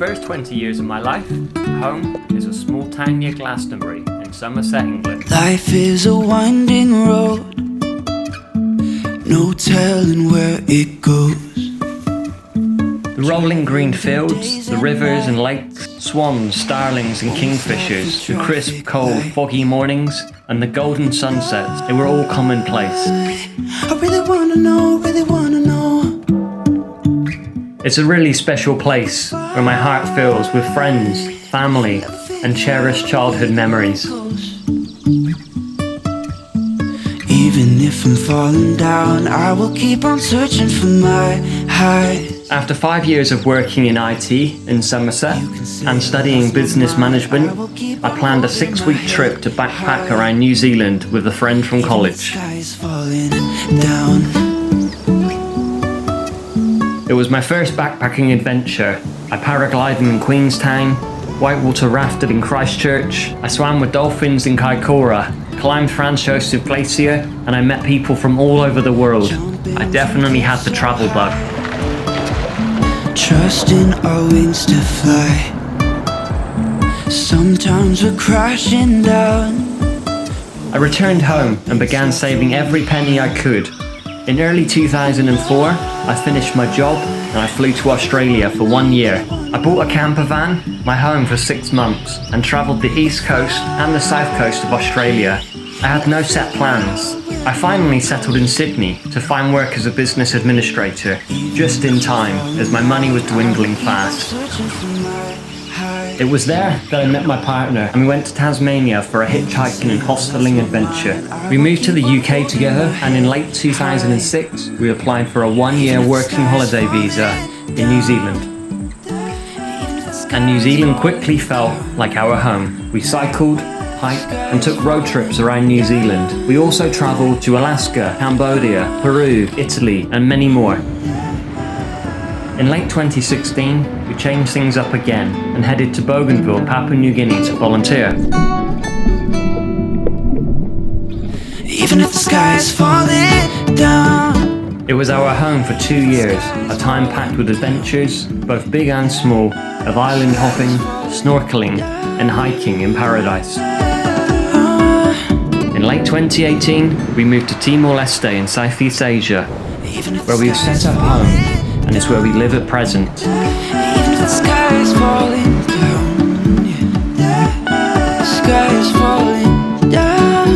first 20 years of my life, home is a small town near Glastonbury in Somerset, England. Life is a winding road, no telling where it goes. The rolling green fields, the rivers and lakes, swans, starlings and kingfishers, the crisp, cold, foggy mornings, and the golden sunsets, they were all commonplace. I really wanna know. It's a really special place where my heart fills with friends, family, and cherished childhood memories. Even if I'm falling down, I will keep on searching for my highs. After 5 years of working in IT in Somerset and studying business management, I planned a 6-week trip to backpack around New Zealand with a friend from college. It was my first backpacking adventure. I paraglided in Queenstown, whitewater rafted in Christchurch, I swam with dolphins in Kaikoura, climbed Franz Josef Glacier, and I met people from all over the world. I definitely had the travel bug. Trusting our wings to fly. Sometimes we're crashing down. I returned home and began saving every penny I could. In early 2004, I finished my job and I flew to Australia for 1 year. I bought a camper van, my home for 6 months, and travelled the east coast and the south coast of Australia. I had no set plans. I finally settled in Sydney to find work as a business administrator, just in time as my money was dwindling fast. It was there that I met my partner and we went to Tasmania for a hitchhiking and hosteling adventure. We moved to the UK together and in late 2006 we applied for a 1-year working holiday visa in New Zealand. And New Zealand quickly felt like our home. We cycled, hiked and took road trips around New Zealand. We also travelled to Alaska, Cambodia, Peru, Italy and many more. In late 2016, we changed things up again and headed to Bougainville, Papua New Guinea to volunteer. Even if the sky is falling down. It was our home for 2 years, a time packed with adventures, both big and small, of island hopping, snorkeling and hiking in paradise. In late 2018, we moved to Timor-Leste in Southeast Asia, where we have set up home. And it's where we live at present. Even if the sky is falling down, yeah. The sky is falling down.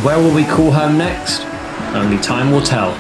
Where will we call home next? Only time will tell.